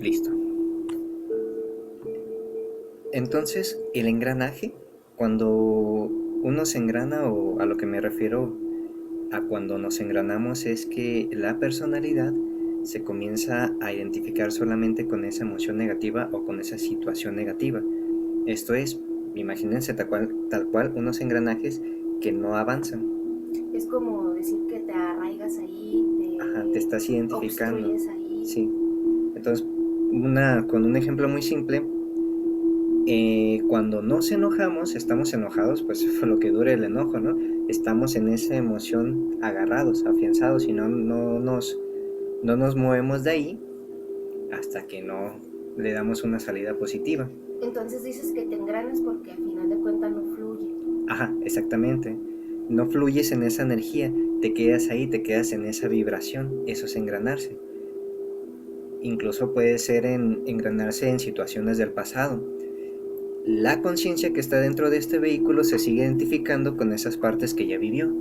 Listo. Entonces, el engranaje, cuando uno se engrana, o a lo que me refiero a cuando nos engranamos, es que la personalidad se comienza a identificar solamente con esa emoción negativa o con esa situación negativa. Esto es, imagínense tal cual unos engranajes que no avanzan. Es como decir que te arraigas ahí, Ajá, te estás te identificando. obstruyes ahí. Sí. Entonces, con un ejemplo muy simple, cuando nos enojamos, estamos enojados, pues por lo que dure el enojo, ¿no? Estamos en esa emoción agarrados, afianzados, y no nos movemos de ahí hasta que no le damos una salida positiva. Entonces dices que te engranas porque al final de cuentas no fluye. Ajá, exactamente. No fluyes en esa energía, te quedas ahí, te quedas en esa vibración, eso es engranarse. Incluso puede ser engranarse en situaciones del pasado. La conciencia que está dentro de este vehículo se sigue identificando con esas partes que ya vivió.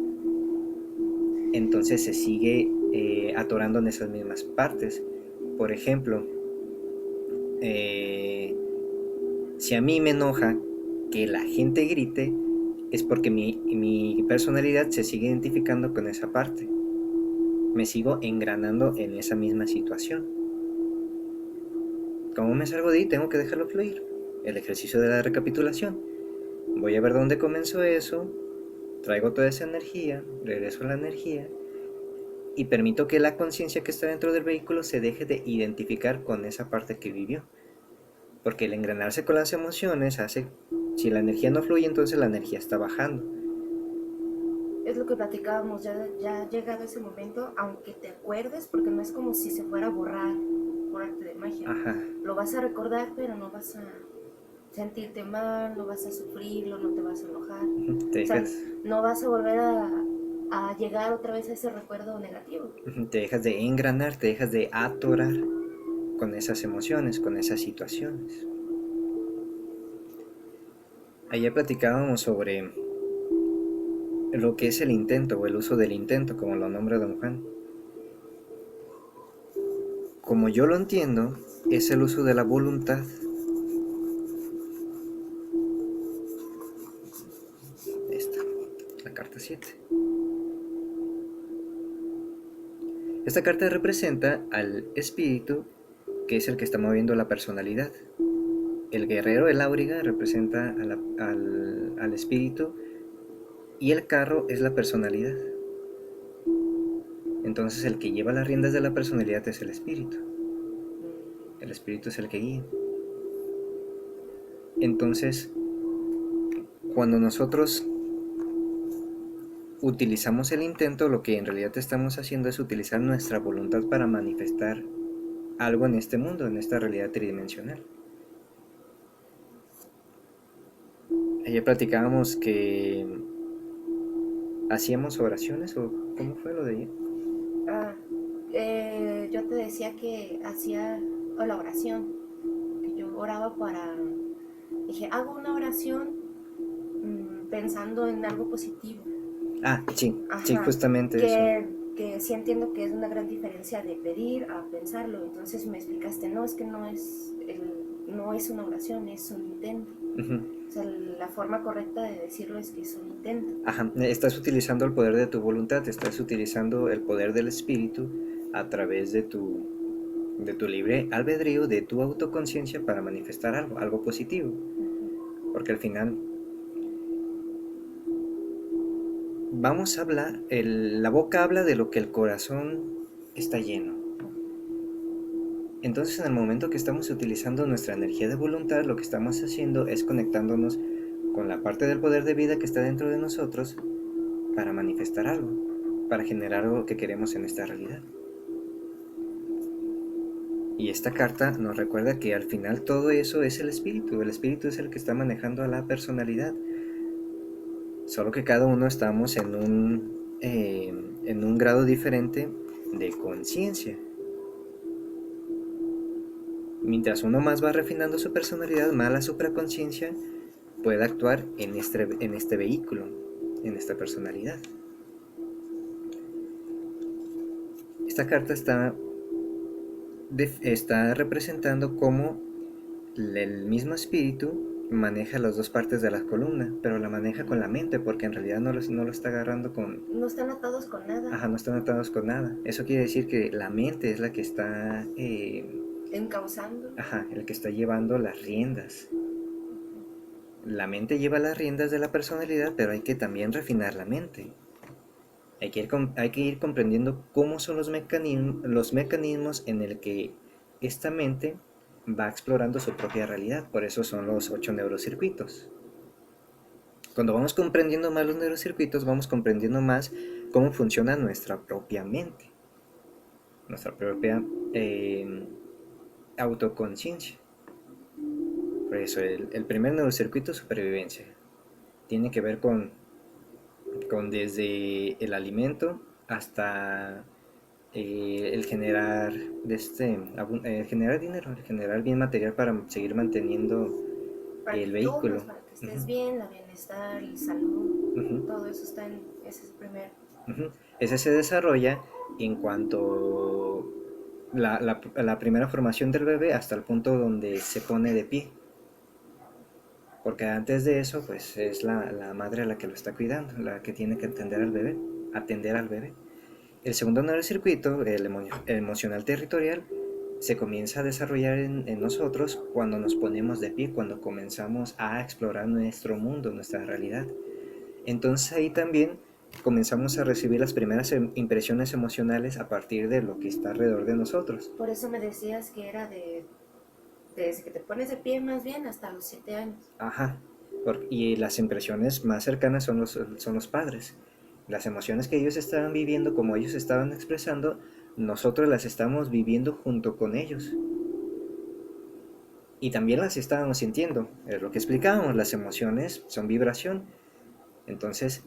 Entonces se sigue atorando en esas mismas partes. Por ejemplo, eh, si a mí me enoja que la gente grite, es porque mi personalidad se sigue identificando con esa parte. Me sigo engranando en esa misma situación. ¿Cómo me salgo de ahí? Tengo que dejarlo fluir. El ejercicio de la recapitulación. Voy a ver dónde comenzó eso, traigo toda esa energía, regreso a la energía y permito que la conciencia que está dentro del vehículo se deje de identificar con esa parte que vivió. Porque el engranarse con las emociones hace, si la energía no fluye, entonces la energía está bajando. Es lo que platicábamos, ya ha llegado ese momento, aunque te acuerdes, porque no es como si se fuera a borrar por arte de magia. Ajá. Lo vas a recordar, pero no vas a sentirte mal, no vas a sufrirlo, no te vas a enojar. Te O sea, dejas, no vas a volver a llegar otra vez a ese recuerdo negativo. te dejas de engranar, te dejas de atorar con esas emociones, con esas situaciones. Ayer platicábamos sobre lo que es el intento o el uso del intento, como lo nombra Don Juan. Como yo lo entiendo, es el uso de la voluntad. Esta, la carta 7. Esta carta representa al espíritu, que es el que está moviendo la personalidad. El guerrero, el auriga, representa al espíritu, y el carro es la personalidad. Entonces el que lleva las riendas de la personalidad es el espíritu. El espíritu es el que guía. Entonces, cuando nosotros utilizamos el intento, lo que en realidad estamos haciendo es utilizar nuestra voluntad para manifestar algo en este mundo, en esta realidad tridimensional. Ayer platicábamos que hacíamos oraciones, o ¿cómo fue lo de ayer? Ah, yo te decía que hacía la oración, que yo oraba para, dije, hago una oración pensando en algo positivo. Ah, sí, sí, Ajá, justamente eso. que sí entiendo que es una gran diferencia de pedir a pensarlo. Entonces me explicaste, no, es que no es una oración, es un intento. Ujú. O sea, la forma correcta de decirlo es que es un intento. Ajá, estás utilizando el poder de tu voluntad, estás utilizando el poder del espíritu a través de tu libre albedrío, de tu autoconciencia para manifestar algo, algo positivo. Porque al final vamos a hablar, la boca habla de lo que el corazón está lleno. Entonces, en el momento que estamos utilizando nuestra energía de voluntad, lo que estamos haciendo es conectándonos con la parte del poder de vida que está dentro de nosotros para manifestar algo, para generar algo que queremos en esta realidad. Y esta carta nos recuerda que al final todo eso es el espíritu es el que está manejando a la personalidad, solo que cada uno estamos en un grado diferente de conciencia. Mientras uno más va refinando su personalidad, más la supraconciencia puede actuar en este vehículo, en esta personalidad. Esta carta está está representando cómo el mismo espíritu maneja las dos partes de la columna, pero la maneja con la mente, porque en realidad no lo está agarrando con... No están atados con nada. Ajá, no están atados con nada. Eso quiere decir que la mente es la que está... Encauzando. Ajá, el que está llevando las riendas. La mente lleva las riendas de la personalidad, pero hay que también refinar la mente. Hay que ir comprendiendo cómo son los mecanismos en el que esta mente va explorando su propia realidad. Por eso son los 8 neurocircuitos. Cuando vamos comprendiendo más los neurocircuitos, vamos comprendiendo más cómo funciona nuestra propia mente, nuestra propia autoconciencia. Por eso el primer neurocircuito es supervivencia. Tiene que ver con desde el alimento hasta el generar generar dinero, el generar bien material para seguir manteniendo Para el que vehículo. comas, para que estés bien, la bienestar y salud, todo eso está en ese es el primer. Ese se desarrolla en cuanto la primera formación del bebé hasta el punto donde se pone de pie. Porque antes de eso, pues es la madre la que lo está cuidando, la que tiene que atender al bebé. El segundo neurocircuito, el emocional territorial, se comienza a desarrollar en nosotros cuando nos ponemos de pie, cuando comenzamos a explorar nuestro mundo, nuestra realidad. Entonces ahí también comenzamos a recibir las primeras impresiones emocionales a partir de lo que está alrededor de nosotros. Por eso me decías que era desde que te pones de pie más bien hasta los 7 años. Ajá. Y las impresiones más cercanas son los padres. Las emociones que ellos estaban viviendo, como ellos estaban expresando, nosotros las estamos viviendo junto con ellos. Y también las estábamos sintiendo. Es lo que explicábamos, las emociones son vibración. Entonces,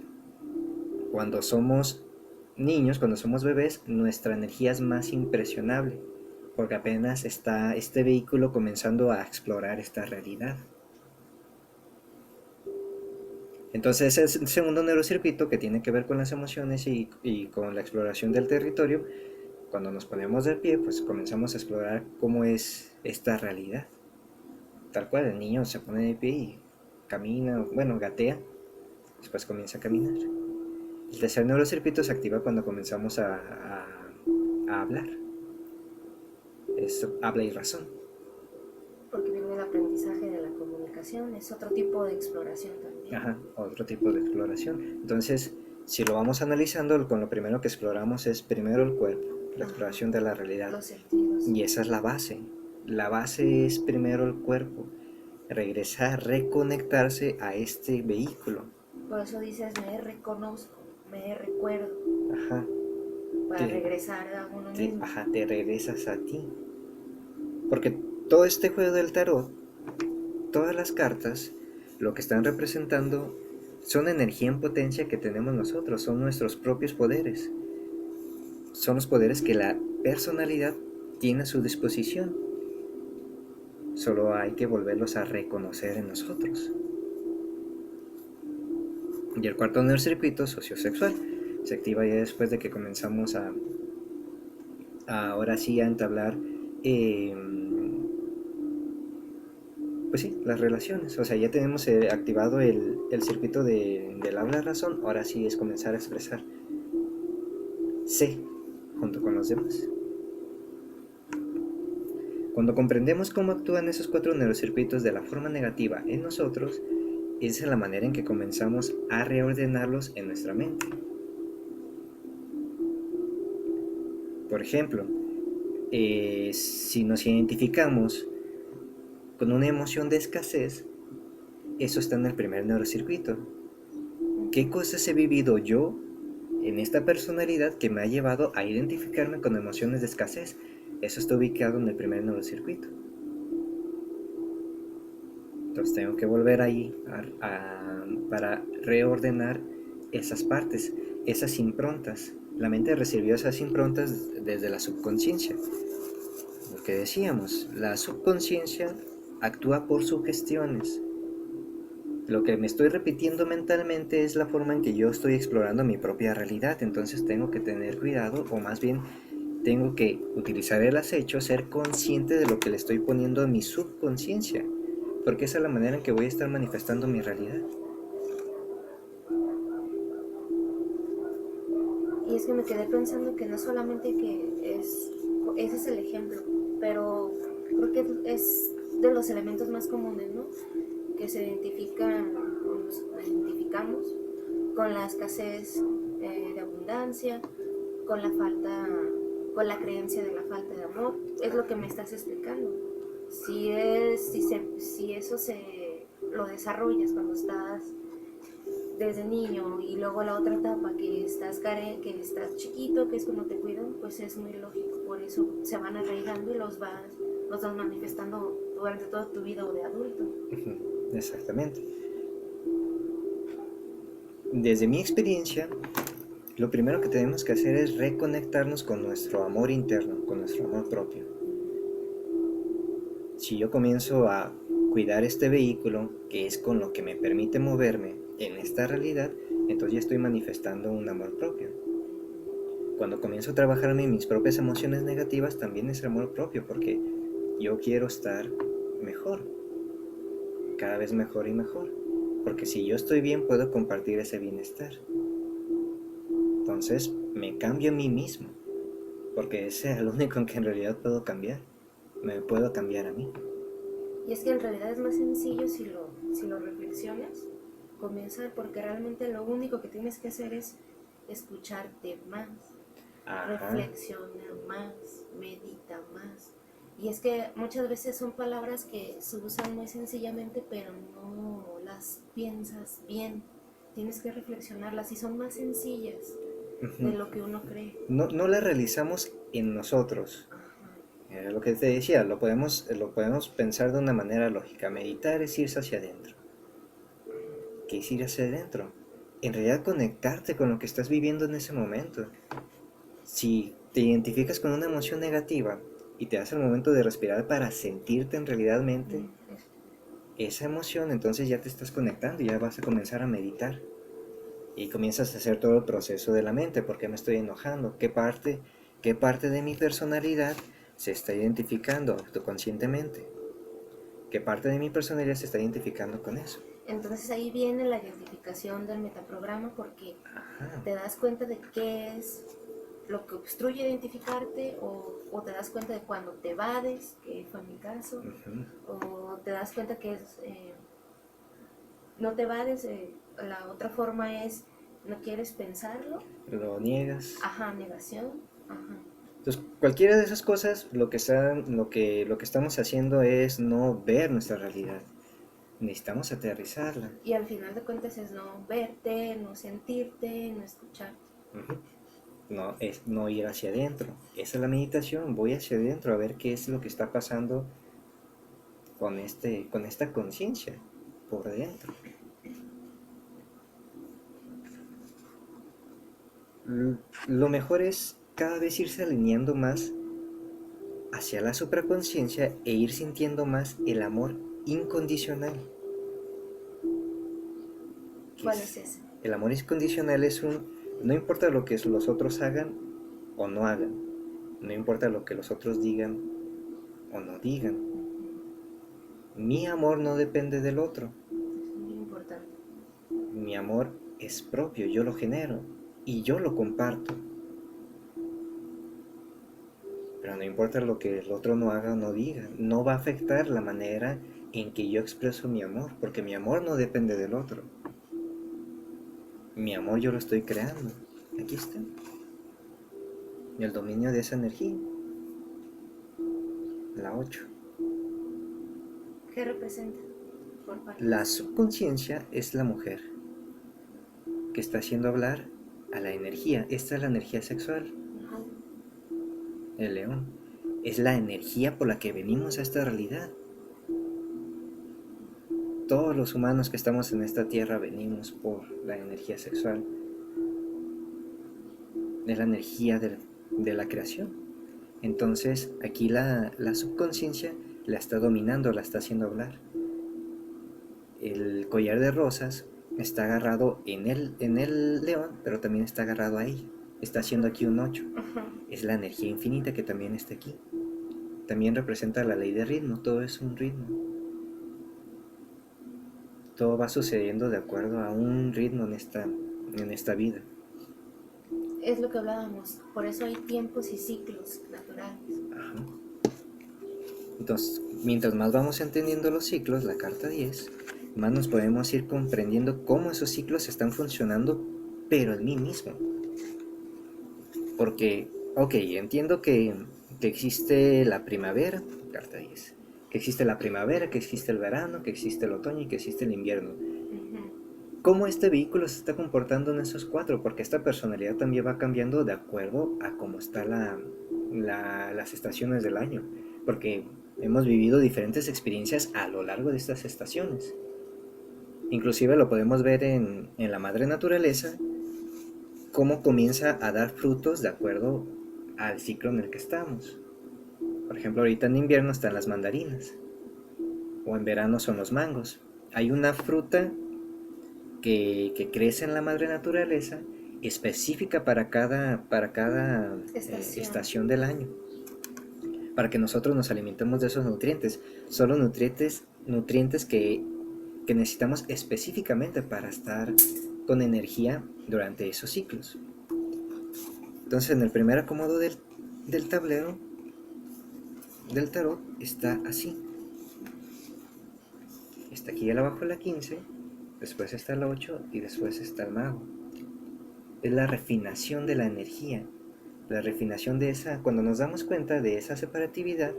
cuando somos niños, cuando somos bebés, nuestra energía es más impresionable, porque apenas está este vehículo comenzando a explorar esta realidad. Entonces es el segundo neurocircuito que tiene que ver con las emociones y con la exploración del territorio. Cuando nos ponemos de pie, pues comenzamos a explorar cómo es esta realidad. Tal cual, el niño se pone de pie y camina, bueno, gatea, después comienza a caminar. El tercer neurocircuito se activa cuando comenzamos a hablar. Es habla y razón. Porque viene el aprendizaje de la comunicación, es otro tipo de exploración también. Ajá, otro tipo de exploración. Entonces, si lo vamos analizando, con lo primero que exploramos es primero el cuerpo, la exploración de la realidad. Los sentidos. Y esa es la base. La base es primero el cuerpo, regresar, reconectarse a este vehículo. Por eso dices, me reconozco, me recuerdo. Ajá. Para regresar a uno mismo. Ajá, te regresas a ti. Porque todo este juego del tarot, todas las cartas, lo que están representando son energía en potencia que tenemos nosotros, son nuestros propios poderes. Son los poderes que la personalidad tiene a su disposición. Solo hay que volverlos a reconocer en nosotros. Y el cuarto neurocircuito sociosexual se activa ya después de que comenzamos ahora sí a entablar pues sí, las relaciones. O sea, ya tenemos activado el circuito del habla-razón. Ahora sí es comenzar a expresar. Sé, junto con los demás. Cuando comprendemos cómo actúan esos cuatro neurocircuitos de la forma negativa en nosotros, esa es la manera en que comenzamos a reordenarlos en nuestra mente. Por ejemplo, si nos identificamos con una emoción de escasez, eso está en el primer neurocircuito. ¿Qué cosas he vivido yo en esta personalidad que me ha llevado a identificarme con emociones de escasez? Eso está ubicado en el primer neurocircuito. Entonces tengo que volver ahí para reordenar esas partes, esas improntas. La mente recibió esas improntas desde la subconsciencia. Lo que decíamos, la subconsciencia actúa por sugestiones. Lo que me estoy repitiendo mentalmente es la forma en que yo estoy explorando mi propia realidad. Entonces tengo que tener cuidado, o más bien tengo que utilizar el acecho, ser consciente de lo que le estoy poniendo a mi subconsciencia, porque esa es la manera en que voy a estar manifestando mi realidad. Y es que me quedé pensando que no solamente ese es el ejemplo, pero creo que es de los elementos más comunes, ¿no? Que se identifican, o nos identificamos con la escasez de abundancia, con la falta, con la creencia de la falta de amor. Es lo que me estás explicando. Si eso lo desarrollas cuando estás desde niño y luego la otra etapa que estás chiquito, que es cuando te cuidan, pues es muy lógico. Por eso se van arraigando y los vas manifestando durante toda tu vida o de adulto. Exactamente. Desde mi experiencia, lo primero que tenemos que hacer es reconectarnos con nuestro amor interno, con nuestro amor propio. Si yo comienzo a cuidar este vehículo, que es con lo que me permite moverme en esta realidad, entonces ya estoy manifestando un amor propio. Cuando comienzo a trabajarme mis propias emociones negativas, también es amor propio, porque yo quiero estar mejor, cada vez mejor y mejor. Porque si yo estoy bien, puedo compartir ese bienestar. Entonces me cambio a mí mismo, porque ese es el único en que en realidad puedo cambiar. Me puedo cambiar a mí. Y es que en realidad es más sencillo si lo reflexionas, comenzar, porque realmente lo único que tienes que hacer es escucharte más, Ajá. reflexiona más, medita más. Y es que muchas veces son palabras que se usan muy sencillamente, pero no las piensas bien. Tienes que reflexionarlas y son más sencillas de Uh-huh. lo que uno cree. No la realizamos en nosotros. Era lo que te decía, lo podemos pensar de una manera lógica. Meditar es irse hacia adentro. ¿Qué es ir hacia adentro? En realidad conectarte con lo que estás viviendo en ese momento. Si te identificas con una emoción negativa y te das el momento de respirar para sentirte en realidadmente esa emoción, entonces ya te estás conectando y ya vas a comenzar a meditar. Y comienzas a hacer todo el proceso de la mente. ¿Por qué me estoy enojando? Qué parte de mi personalidad se está identificando autoconscientemente? ¿Qué parte de mi personalidad se está identificando con eso? Entonces ahí viene la identificación del metaprograma porque Ajá. te das cuenta de qué es lo que obstruye identificarte o te das cuenta de cuando te evades, que fue mi caso, Uh-huh. o te das cuenta que no te evades, la otra forma es no quieres pensarlo, Lo niegas. ajá, negación, ajá. Entonces, cualquiera de esas cosas, lo que estamos haciendo es no ver nuestra realidad. Necesitamos aterrizarla. Y al final de cuentas es no verte, no sentirte, no escucharte. Uh-huh. No, es no ir hacia adentro. Esa es la meditación. Voy hacia adentro a ver qué es lo que está pasando con esta conciencia por dentro. Lo mejor es cada vez irse alineando más hacia la supraconciencia e ir sintiendo más el amor incondicional. ¿Cuál es ese? El amor incondicional es no importa lo que los otros hagan o no hagan, no importa lo que los otros digan o no digan, mi amor no depende del otro, Es muy importante. mi amor es propio, yo lo genero y yo lo comparto. Pero no importa lo que el otro no haga o no diga, no va a afectar la manera en que yo expreso mi amor, porque mi amor no depende del otro. Mi amor yo lo estoy creando. Aquí está. El dominio de esa energía. La 8. ¿Qué representa? Por La partes. subconsciencia es la mujer que está haciendo hablar a la energía. Esta es la energía sexual. Ajá. El león. Es la energía por la que venimos a esta realidad. Todos los humanos que estamos en esta tierra venimos por la energía sexual. Es la energía de la creación. Entonces aquí la subconsciencia la está dominando, la está haciendo hablar. El collar de rosas está agarrado en el león, pero también está agarrado a ella. está haciendo aquí un 8. Ajá. Es la energía infinita que también está aquí. También representa la ley de ritmo, todo es un ritmo. Todo va sucediendo de acuerdo a un ritmo en esta vida. Es lo que hablábamos, por eso hay tiempos y ciclos naturales. Ajá. Entonces, mientras más vamos entendiendo los ciclos, la carta 10, más nos podemos ir comprendiendo cómo esos ciclos están funcionando, pero en mí mismo. Porque, ok, entiendo que existe la primavera, carta 10, que existe la primavera, que existe el verano, que existe el otoño y que existe el invierno. ¿Cómo este vehículo se está comportando en esos 4? Porque esta personalidad también va cambiando de acuerdo a cómo están las estaciones del año. Porque hemos vivido diferentes experiencias a lo largo de estas estaciones. Inclusive lo podemos ver en la madre naturaleza, cómo comienza a dar frutos de acuerdo al ciclo en el que estamos. Por ejemplo, ahorita en invierno están las mandarinas, o en verano son los mangos. Hay una fruta que crece en la madre naturaleza específica para cada estación del año, para que nosotros nos alimentemos de esos nutrientes. Son los nutrientes que necesitamos específicamente para estar con energía durante esos ciclos. Entonces, en el primer acomodo del tablero del tarot está así. Está aquí abajo la 15, después está el 8 y después está el mago. Es la refinación de la energía, la refinación de esa. Cuando nos damos cuenta de esa separatividad,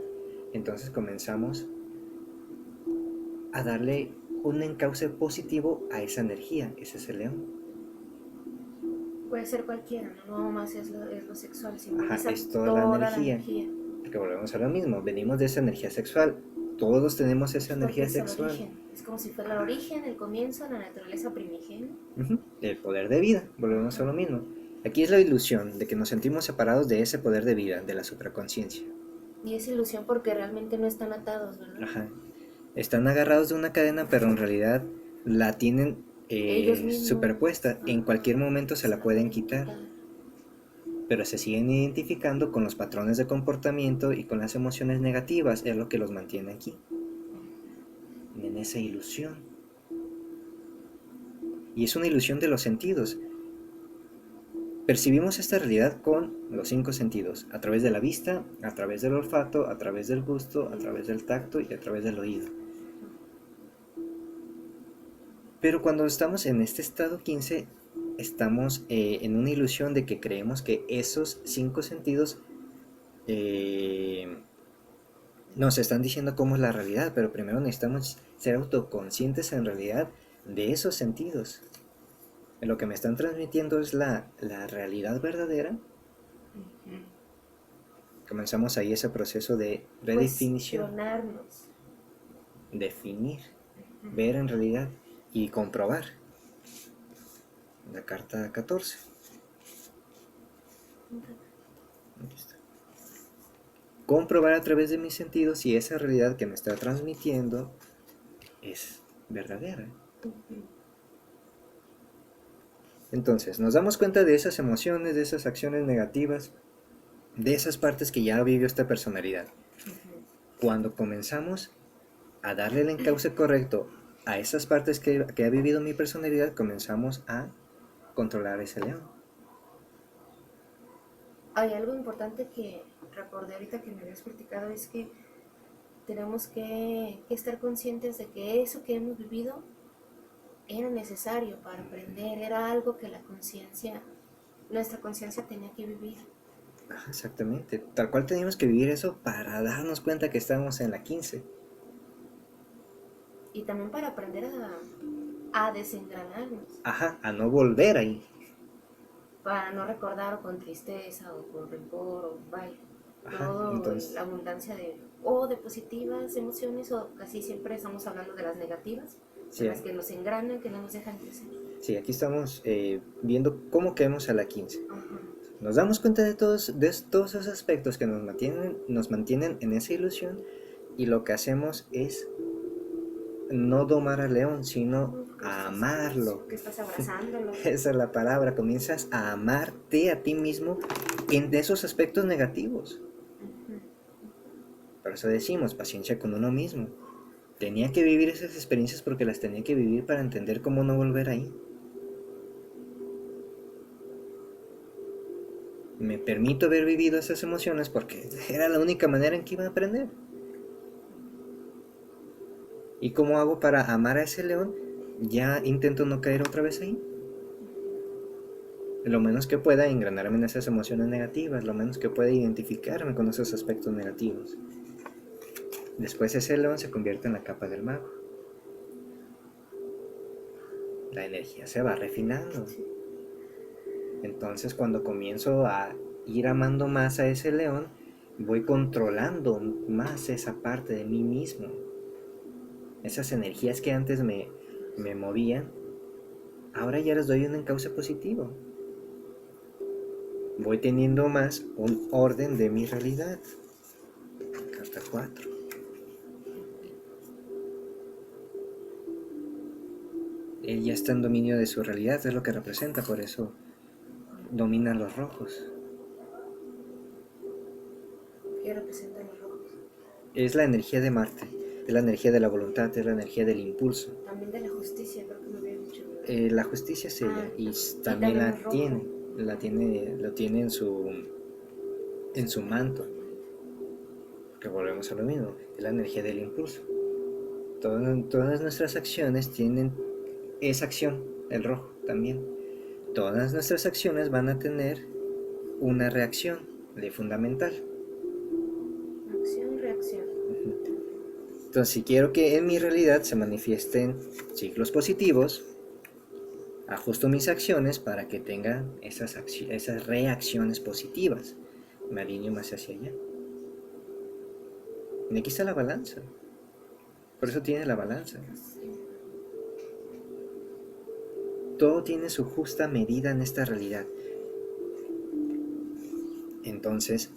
entonces comenzamos a darle un encauce positivo a esa energía. Ese es el león. Puede ser cualquiera, no más es lo sexual, sino es toda la energía. Porque volvemos a lo mismo, venimos de esa energía sexual. Todos tenemos esa energía sexual. El origen. Es como si fuera el origen, el comienzo, la naturaleza primigenia. El poder de vida, volvemos a lo mismo. Aquí es la ilusión de que nos sentimos separados de ese poder de vida, de la supraconciencia. Y es ilusión porque realmente no están atados, ¿verdad? Ajá. Están agarrados de una cadena, pero en realidad la tienen superpuesta. En cualquier momento se la pueden quitar. Pero se siguen identificando con los patrones de comportamiento y con las emociones negativas. Es lo que los mantiene aquí, en esa ilusión. Y es una ilusión de los sentidos. Percibimos esta realidad con los 5 sentidos, a través de la vista, a través del olfato, a través del gusto, a través del tacto y a través del oído. Pero cuando estamos en este estado 15, estamos en una ilusión de que creemos que esos 5 sentidos nos están diciendo cómo es la realidad, pero primero necesitamos ser autoconscientes en realidad de esos sentidos. Lo que me están transmitiendo es la realidad verdadera. Comenzamos ahí ese proceso de redefinición. Definir, ver en realidad y comprobar. La carta 14. Aquí está. Comprobar a través de mis sentidos si esa realidad que me está transmitiendo es verdadera. Entonces, nos damos cuenta de esas emociones, de esas acciones negativas, de esas partes que ya vivió esta personalidad. Cuando comenzamos a darle el encauce correcto a esas partes que ha vivido mi personalidad, comenzamos a controlar ese león. Hay algo importante que recordé ahorita que me habías platicado, es que tenemos que estar conscientes de que eso que hemos vivido era necesario para aprender, era algo que nuestra conciencia tenía que vivir. Exactamente, tal cual teníamos que vivir eso para darnos cuenta que estábamos en la 15. Y también para aprender a desengranarnos. A no volver ahí. Para no recordar o con tristeza o con rencor o vaya. Entonces, la abundancia de positivas emociones, o casi siempre estamos hablando de las negativas, sí, las que nos engranan, que no nos dejan crecer. Sí, aquí estamos viendo cómo caemos a la 15. Nos damos cuenta de todos esos aspectos que nos mantienen en esa ilusión, y lo que hacemos es no domar al león, sino a amarlo. Que estás abrazándolo. Esa es la palabra, comienzas a amarte a ti mismo en esos aspectos negativos. Por eso decimos, paciencia con uno mismo. Tenía que vivir esas experiencias porque las tenía que vivir para entender cómo no volver ahí. Me permito haber vivido esas emociones porque era la única manera en que iba a aprender. ¿Y cómo hago para amar a ese león? Ya intento no caer otra vez ahí. Lo menos que pueda engranarme en esas emociones negativas, lo menos que pueda identificarme con esos aspectos negativos. Después ese león se convierte en la capa del mago. La energía se va refinando. Entonces cuando comienzo a ir amando más a ese león, voy controlando más esa parte de mí mismo. Esas energías que antes me movían, ahora ya les doy un encauce positivo. Voy teniendo más un orden de mi realidad. Carta 4. Él ya está en dominio de su realidad, es lo que representa, por eso dominan los rojos. ¿Qué representan los rojos? Es la energía de Marte, es la energía de la voluntad, es la energía del impulso. También de la justicia, creo que me había dicho. La justicia es ella, y también lo tiene en su manto. Que volvemos a lo mismo, es la energía del impulso. Todas nuestras acciones tienen esa acción, el rojo también. Todas nuestras acciones van a tener una reacción de fundamental. Acción, reacción. Entonces, si quiero que en mi realidad se manifiesten ciclos positivos, ajusto mis acciones para que tengan esas reacciones positivas. Me alineo más hacia allá. Y aquí está la balanza. Por eso tiene la balanza. Todo tiene su justa medida en esta realidad. Entonces,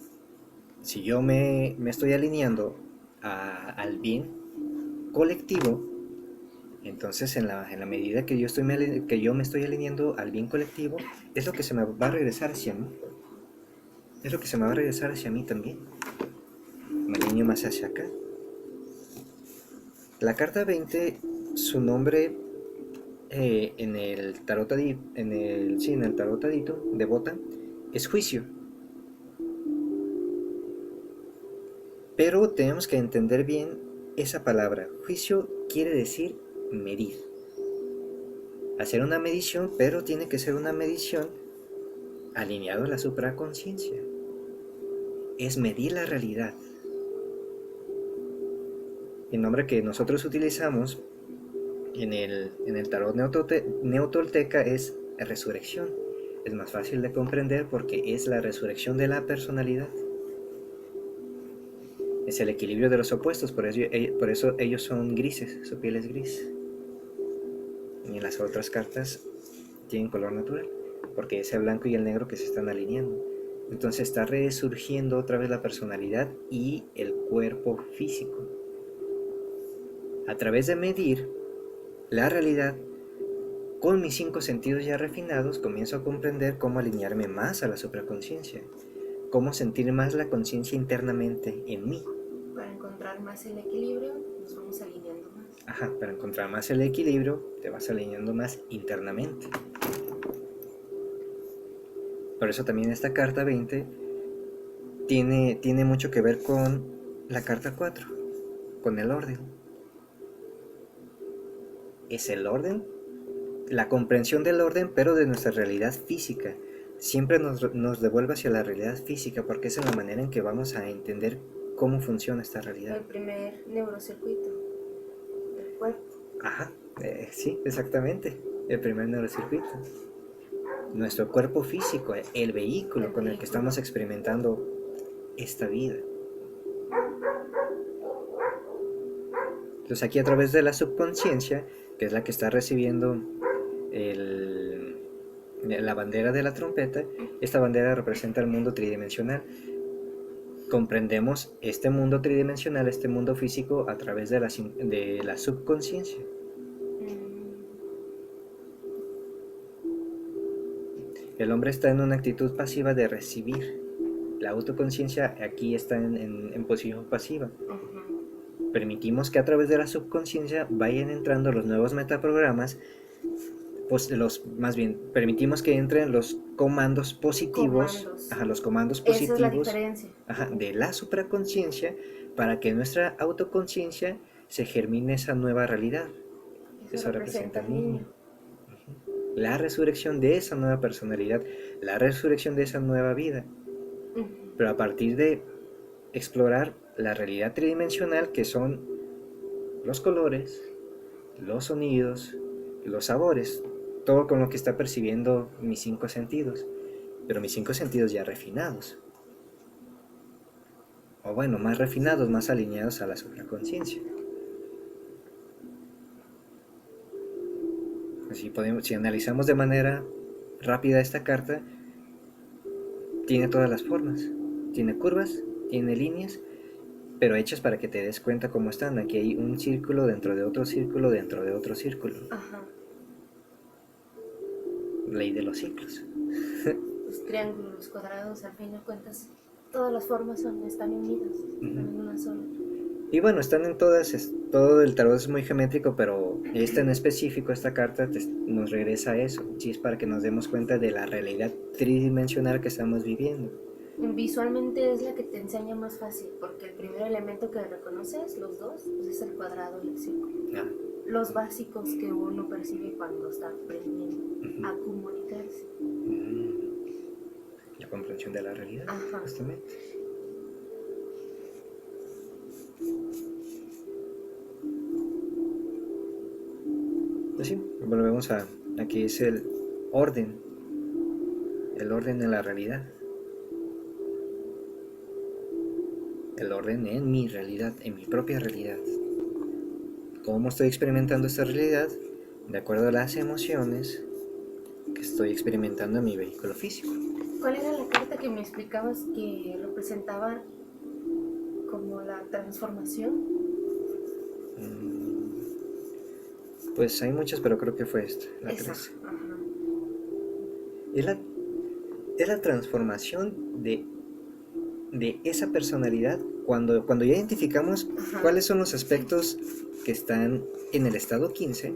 si yo me estoy alineando al bien colectivo, entonces en la medida que yo me estoy alineando al bien colectivo, es lo que se me va a regresar hacia mí. Es lo que se me va a regresar hacia mí también. Me alineo más hacia acá. La carta 20, su nombre en el tarotadito de Bota es juicio. Pero tenemos que entender bien esa palabra. Juicio quiere decir medir. Hacer una medición, pero tiene que ser una medición alineada a la supraconciencia. Es medir la realidad. El nombre que nosotros utilizamos en el tarot neotolteca es resurrección. Es más fácil de comprender porque es la resurrección de la personalidad. Es el equilibrio de los opuestos, por eso ellos son grises, su piel es gris. Y en las otras cartas tienen color natural, porque es el blanco y el negro que se están alineando. Entonces está resurgiendo otra vez la personalidad y el cuerpo físico. A través de medir la realidad con mis 5 sentidos ya refinados, comienzo a comprender cómo alinearme más a la supraconciencia, cómo sentir más la conciencia internamente en mí. Para encontrar más el equilibrio, nos vamos alineando más. Ajá, para encontrar más el equilibrio, te vas alineando más internamente. Por eso también esta carta 20 tiene mucho que ver con la carta 4, con el orden. Es el orden, la comprensión del orden, pero de nuestra realidad física. Siempre nos devuelve hacia la realidad física, porque esa es la manera en que vamos a entender cómo funciona esta realidad. El primer neurocircuito del cuerpo. Ajá, sí, exactamente. El primer neurocircuito. Nuestro cuerpo físico, el vehículo con el que estamos experimentando esta vida. Entonces aquí a través de la subconsciencia, que es la que está recibiendo la bandera de la trompeta, esta bandera representa el mundo tridimensional. comprendemos este mundo tridimensional, este mundo físico a través de la subconsciencia. El hombre está en una actitud pasiva de recibir. La autoconciencia aquí está en posición pasiva. Permitimos que a través de la subconsciencia vayan entrando los nuevos metaprogramas, pues más bien, permitimos que entren los comandos positivos, los comandos positivos. Esa es la diferencia. De la supraconsciencia, para que nuestra autoconciencia se germine esa nueva realidad. Eso representa al niño. La resurrección de esa nueva personalidad, la resurrección de esa nueva vida. Pero a partir de explorar la realidad tridimensional, que son los colores, los sonidos, los sabores, todo con lo que está percibiendo mis 5 sentidos, pero mis 5 sentidos ya refinados, o bueno, más refinados, más alineados a la supraconsciencia. Si analizamos de manera rápida esta carta, tiene todas las formas, tiene curvas, tiene líneas, pero hechas para que te des cuenta cómo están. Aquí hay un círculo dentro de otro círculo dentro de otro círculo. Ley de los ciclos. Los triángulos, los cuadrados, al fin de cuentas, todas las formas están unidas, están en una sola. Y bueno, están en todas, todo el tarot es muy geométrico, pero esta en específico, esta carta nos regresa a eso. Sí, es para que nos demos cuenta de la realidad tridimensional que estamos viviendo. Visualmente es la que te enseña más fácil, porque el primer elemento que reconoces, los dos, pues es el cuadrado y el círculo. Los básicos que uno percibe cuando está aprendiendo a comunicarse. La comprensión de la realidad, justamente. Pues sí, volvemos a aquí es el orden en la realidad, el orden en mi realidad, en mi propia realidad. ¿Cómo estoy experimentando esta realidad? De acuerdo a las emociones que estoy experimentando en mi vehículo físico. ¿Cuál era la carta que me explicabas que representaba como la transformación? Pues hay muchas, pero creo que fue esta, la 13. Es la transformación de esa personalidad cuando ya identificamos cuáles son los aspectos que están en el estado 15.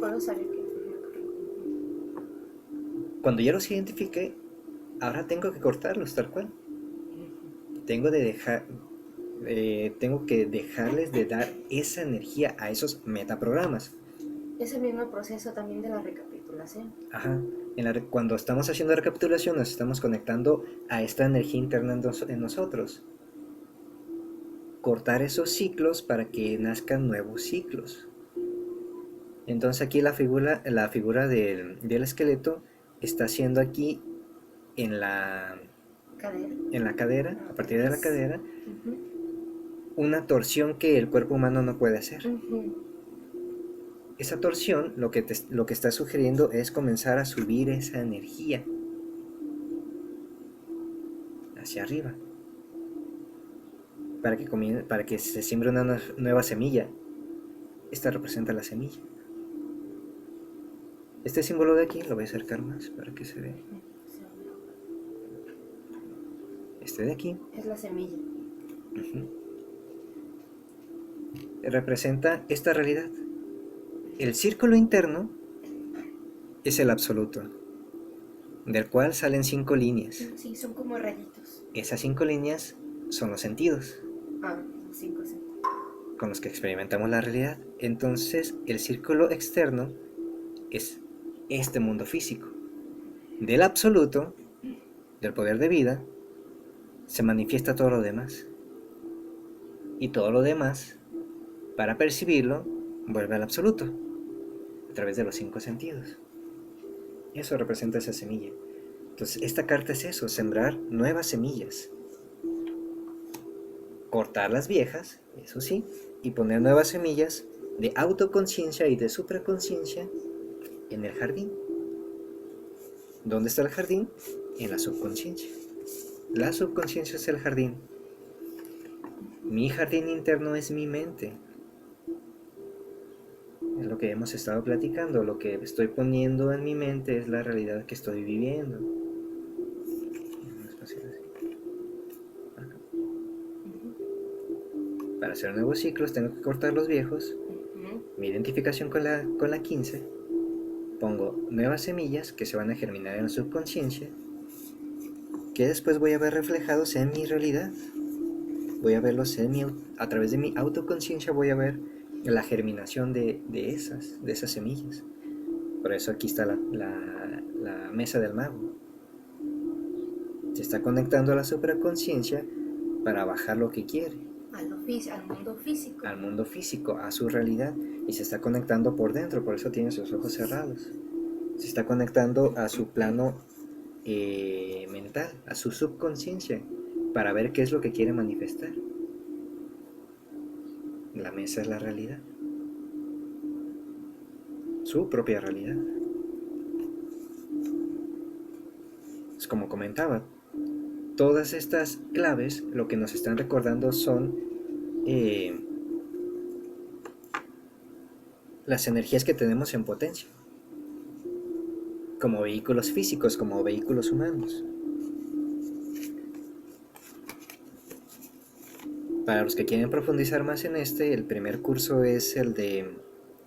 Cuando ya los identifiqué, ahora tengo que cortarlos tal cual. Tengo que dejarles de dar esa energía a esos metaprogramas. Es el mismo proceso también de la recapitulación. Cuando estamos haciendo recapitulación, nos estamos conectando a esta energía interna en nosotros. Cortar esos ciclos para que nazcan nuevos ciclos. Entonces aquí la figura del esqueleto está haciendo aquí en la cadera, a partir de la cadera, una torsión que el cuerpo humano no puede hacer. Esa torsión lo que está sugiriendo es comenzar a subir esa energía hacia arriba, para que se siembre una nueva semilla. Esta representa la semilla. Este símbolo de aquí lo voy a acercar más para que se vea. Este de aquí es la semilla. Representa esta realidad. El círculo interno es el absoluto, del cual salen 5 líneas. Sí, son como rayitos. Esas 5 líneas son los sentidos. 5 sentidos. Con los que experimentamos la realidad. Entonces, el círculo externo es este mundo físico. Del absoluto, del poder de vida, se manifiesta todo lo demás. Y todo lo demás, para percibirlo, vuelve al absoluto, a través de los 5 sentidos. Eso representa esa semilla. Entonces, esta carta es eso, sembrar nuevas semillas. Cortar las viejas, eso sí, y poner nuevas semillas de autoconciencia y de supraconsciencia en el jardín. ¿Dónde está el jardín? En la subconsciencia. La subconsciencia es el jardín. Mi jardín interno es mi mente. Es lo que hemos estado platicando. Lo que estoy poniendo en mi mente es la realidad que estoy viviendo. Para hacer nuevos ciclos tengo que cortar los viejos. Mi identificación con la 15. Pongo nuevas semillas que se van a germinar en la subconsciencia, que después voy a ver reflejados en mi realidad. Voy a verlos a través de mi autoconciencia, voy a ver la germinación de esas semillas. Por eso aquí está la mesa del mago. Se está conectando a la supraconsciencia para bajar lo que quiere. Al mundo físico. Al mundo físico, a su realidad. Y se está conectando por dentro, por eso tiene sus ojos cerrados. Se está conectando a su plano mental, a su subconsciencia, para ver qué es lo que quiere manifestar. La mesa es la realidad. Su propia realidad. Es como comentaba, todas estas claves lo que nos están recordando son las energías que tenemos en potencia, como vehículos físicos, como vehículos humanos. Para los que quieren profundizar más en el primer curso es el de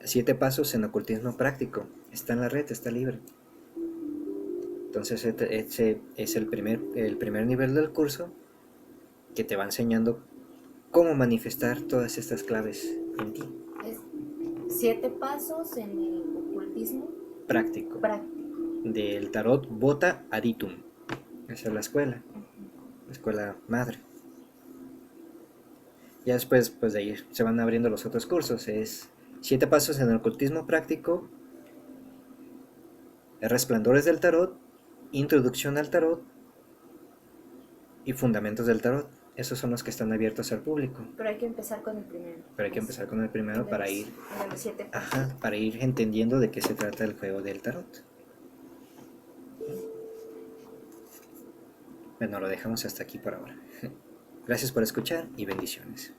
7 pasos en ocultismo práctico. Está en la red, está libre. Entonces ese es el primer nivel del curso, que te va enseñando cómo manifestar todas estas claves en ti. Es 7 pasos en el ocultismo Práctico. Del tarot Bota Aditum. Esa es la escuela madre. Ya después, pues de ahí se van abriendo los otros cursos. Es 7 pasos en el ocultismo práctico, resplandores del tarot, introducción al tarot y fundamentos del tarot. Esos son los que están abiertos al público. Pero hay que empezar con el primero. Para ir, para ir entendiendo de qué se trata el juego del tarot. Bueno, lo dejamos hasta aquí por ahora. Gracias por escuchar y bendiciones.